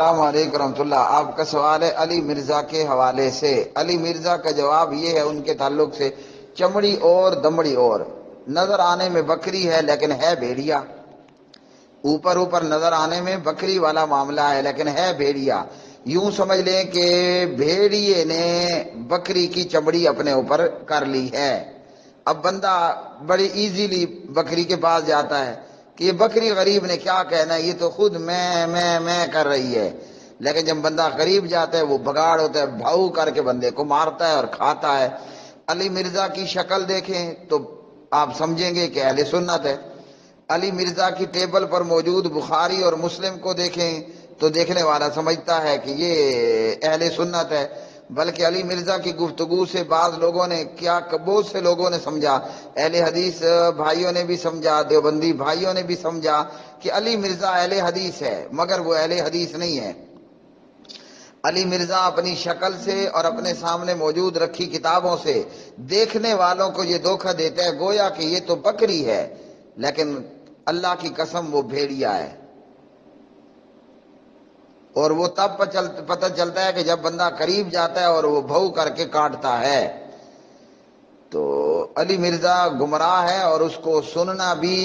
السلام علیکم ورحمۃ اللہ۔ آپ کا سوال ہے علی مرزا کے حوالے سے۔ علی مرزا کا جواب یہ ہے ان کے تعلق سے، چمڑی اور دمڑی اور، نظر آنے میں بکری ہے لیکن ہے بھیڑیا۔ اوپر اوپر نظر آنے میں بکری والا معاملہ ہے لیکن ہے بھیڑیا۔ یوں سمجھ لیں کہ بھیڑیے نے بکری کی چمڑی اپنے اوپر کر لی ہے۔ اب بندہ بڑی ایزیلی بکری کے پاس جاتا ہے کہ یہ بکری غریب نے کیا کہنا ہے، یہ تو خود میں کر رہی ہے، لیکن جب بندہ قریب جاتا ہے وہ بگاڑ ہوتا ہے، بھاؤ کر کے بندے کو مارتا ہے اور کھاتا ہے۔ علی مرزا کی شکل دیکھیں تو آپ سمجھیں گے کہ اہل سنت ہے۔ علی مرزا کی ٹیبل پر موجود بخاری اور مسلم کو دیکھیں تو دیکھنے والا سمجھتا ہے کہ یہ اہل سنت ہے۔ بلکہ علی مرزا کی گفتگو سے بعض لوگوں نے بہت سے لوگوں نے سمجھا، اہل حدیث بھائیوں نے بھی سمجھا، دیوبندی بھائیوں نے بھی سمجھا کہ علی مرزا اہل حدیث ہے، مگر وہ اہل حدیث نہیں ہے۔ علی مرزا اپنی شکل سے اور اپنے سامنے موجود رکھی کتابوں سے دیکھنے والوں کو یہ دھوکہ دیتا ہے گویا کہ یہ تو بکری ہے، لیکن اللہ کی قسم وہ بھیڑیا ہے۔ اور وہ تب پتہ چلتا ہے کہ جب بندہ قریب جاتا ہے اور وہ بھو کر کے کاٹتا ہے۔ تو علی مرزا گمراہ ہے اور اس کو سننا بھی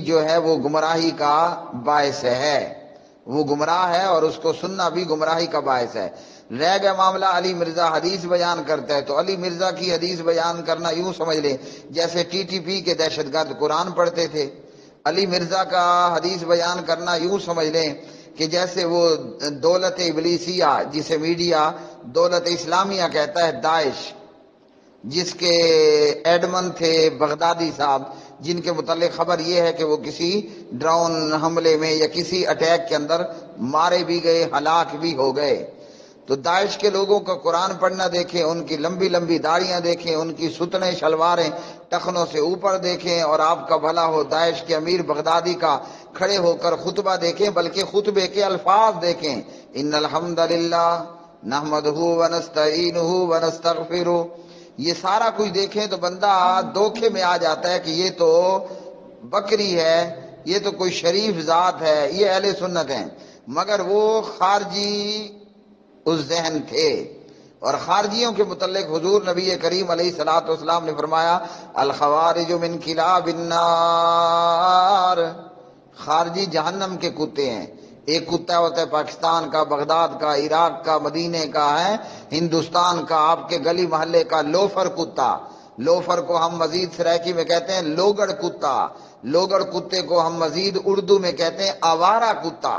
جو ہے وہ گمراہی کا باعث ہے۔ وہ گمراہ ہے اور اس کو سننا بھی گمراہی کا باعث ہے۔ رہ گیا معاملہ علی مرزا حدیث بیان کرتا ہے، تو علی مرزا کی حدیث بیان کرنا یوں سمجھ لیں جیسے ٹی ٹی پی کے دہشت گرد قرآن پڑھتے تھے۔ علی مرزا کا حدیث بیان کرنا یوں سمجھ لیں کہ جیسے وہ دولت ابلیسیہ، جسے میڈیا دولت اسلامیہ کہتا ہے، داعش، جس کے ایڈمن تھے بغدادی صاحب، جن کے متعلق خبر یہ ہے کہ وہ کسی ڈرون حملے میں یا کسی اٹیک کے اندر مارے بھی گئے، ہلاک بھی ہو گئے۔ تو داعش کے لوگوں کا قرآن پڑھنا دیکھیں، ان کی لمبی لمبی داڑیاں دیکھیں، ان کی ستنے شلواریں ٹخنوں سے اوپر دیکھیں، اور آپ کا بھلا ہو داعش کے امیر بغدادی کا کھڑے ہو کر خطبہ دیکھیں، بلکہ خطبے کے الفاظ دیکھیں، ان الحمدللہ نحمدہ ونستعینہ ونستغفرہ، یہ سارا کچھ دیکھیں تو بندہ دھوکے میں آ جاتا ہے کہ یہ تو بکری ہے، یہ تو کوئی شریف ذات ہے، یہ اہل سنت ہیں، مگر وہ خارجی اس ذہن تھے۔ اور خارجیوں کے متعلق حضور نبی کریم علیہ الصلوۃ والسلام نے فرمایا الخوارج من کلاب النار، خارجی جہنم کے کتے ہیں۔ ایک کتا ہوتا ہے پاکستان کا، بغداد کا، عراق کا، مدینے کا، ہے ہندوستان کا، آپ کے گلی محلے کا لوفر کتا۔ لوفر کو ہم مزید سرائکی میں کہتے ہیں لوگڑ کتا، لوگڑ کتے کو ہم مزید اردو میں کہتے ہیں آوارہ کتا۔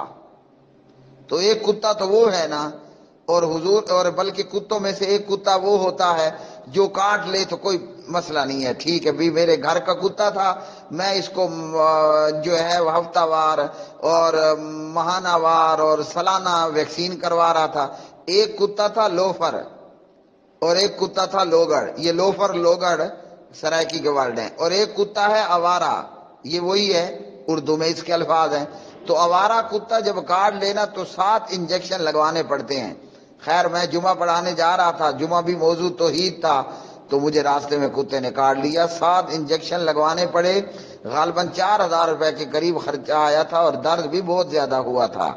تو ایک کتا تو وہ ہے نا، اور حضور، اور بلکہ کتوں میں سے ایک کتا وہ ہوتا ہے جو کاٹ لے تو کوئی مسئلہ نہیں ہے، ٹھیک ہے بھی میرے گھر کا کتا تھا، میں اس کو جو ہے ہفتہ وار اور ماہانہ وار اور سالانہ ویکسین کروا رہا تھا۔ ایک کتا تھا لوفر اور ایک کتا تھا لوگڑ، یہ لوفر لوگڑ سرائکی کے ورڈ ہیں، اور ایک کتا ہے آوارہ، یہ وہی ہے، اردو میں اس کے الفاظ ہیں۔ تو آوارہ کتا جب کاٹ لینا تو 7 انجیکشن لگوانے پڑتے ہیں۔ خیر میں جمعہ پڑھانے جا رہا تھا، جمعہ بھی موضوع توحید تھا، تو مجھے راستے میں کتے نے کاٹ لیا، 7 انجیکشن لگوانے پڑے، غالباً 4000 روپے کے قریب خرچہ آیا تھا اور درد بھی بہت زیادہ ہوا تھا۔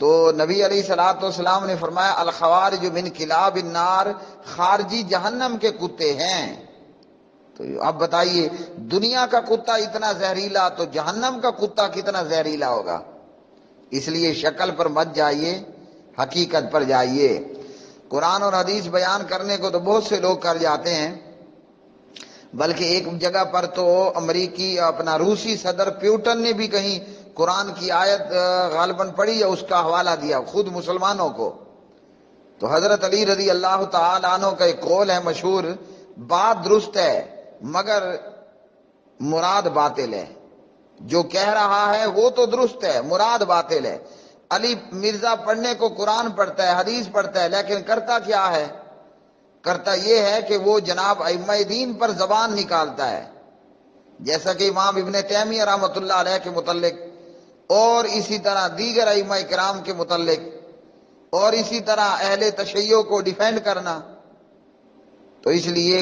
تو نبی علیہ الصلوۃ والسلام نے فرمایا الخوارج من کلاب النار، خارجی جہنم کے کتے ہیں۔ تو اب بتائیے دنیا کا کتا اتنا زہریلا تو جہنم کا کتا کتنا زہریلا ہوگا۔ اس لیے شکل پر مت جائیے، حقیقت پر جائیے۔ قرآن اور حدیث بیان کرنے کو تو بہت سے لوگ کر جاتے ہیں، بلکہ ایک جگہ پر تو امریکی روسی صدر پیوٹن نے بھی کہیں قرآن کی آیت غالباً پڑھی یا اس کا حوالہ دیا خود مسلمانوں کو۔ تو حضرت علی رضی اللہ تعالی عنہ کا ایک قول ہے مشہور، بات درست ہے مگر مراد باطل ہے، جو کہہ رہا ہے وہ تو درست ہے، مراد باطل ہے۔ علی مرزا پڑھنے کو قرآن پڑھتا ہے، حدیث پڑھتا ہے، لیکن کرتا کیا ہے؟ کرتا یہ ہے کہ وہ جناب ائمہ دین پر زبان نکالتا ہے، جیسا کہ امام ابن تیمیہ رحمۃ اللہ علیہ کے متعلق، اور اسی طرح دیگر ائمہ کرام کے متعلق، اور اسی طرح اہل تشیع کو ڈیفینڈ کرنا۔ تو اس لیے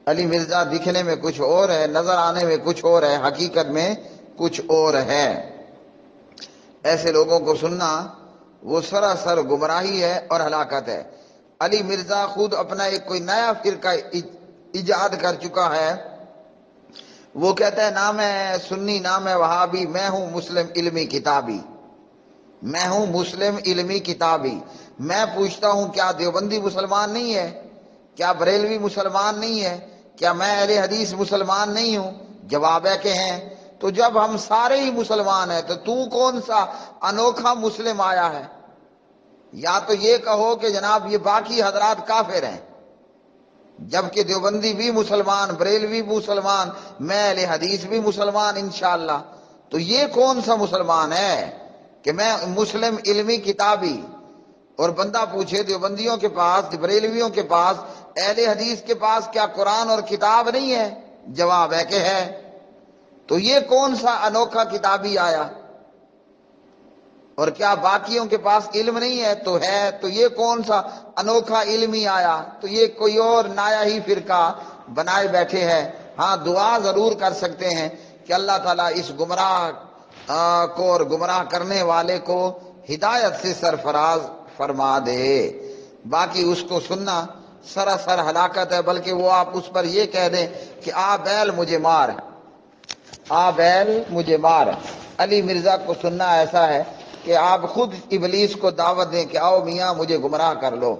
علی مرزا دکھنے میں کچھ اور ہے، نظر آنے میں کچھ اور ہے، حقیقت میں کچھ اور ہے۔ ایسے لوگوں کو سننا وہ سراسر گمراہی ہے اور ہلاکت ہے۔ علی مرزا خود اپنا ایک کوئی نیا فرقہ ایجاد کر چکا ہے، وہ کہتا ہے نہ میں سنی نہ میں وہابی، میں ہوں مسلم علمی کتابی، میں ہوں مسلم علمی کتابی۔ میں پوچھتا ہوں کیا دیوبندی مسلمان نہیں ہے؟ کیا بریلوی مسلمان نہیں ہے؟ کیا میں اہل حدیث مسلمان نہیں ہوں؟ جواب ہے کہ ہیں۔ تو جب ہم سارے ہی مسلمان ہیں تو کون سا انوکھا مسلم آیا ہے؟ یا تو یہ کہو کہ جناب یہ باقی حضرات کافر ہیں، جبکہ دیوبندی بھی مسلمان، بریلوی بھی مسلمان، میں اہل حدیث بھی مسلمان انشاءاللہ۔ تو یہ کون سا مسلمان ہے کہ میں مسلم علمی کتابی؟ اور بندہ پوچھے دیوبندیوں کے پاس، بریلویوں کے پاس، اہل حدیث کے پاس کیا قرآن اور کتاب نہیں ہے؟ جواب ہے کہ ہے۔ تو یہ کون سا انوکھا کتابی آیا؟ اور کیا باقیوں کے پاس علم نہیں ہے؟ تو ہے۔ تو یہ کون سا انوکھا علمی آیا؟ تو یہ کوئی اور نیا ہی فرقہ بنائے بیٹھے ہیں۔ ہاں دعا ضرور کر سکتے ہیں کہ اللہ تعالیٰ اس گمراہ کو اور گمراہ کرنے والے کو ہدایت سے سرفراز فرما دے۔ باقی اس کو سننا سراسر ہلاکت ہے، بلکہ وہ آپ اس پر یہ کہہ دیں کہ آ بیل مجھے مار، آ بیل مجھے مار۔ علی مرزا کو سننا ایسا ہے کہ آپ خود ابلیس کو دعوت دیں کہ آؤ میاں مجھے گمراہ کر لو۔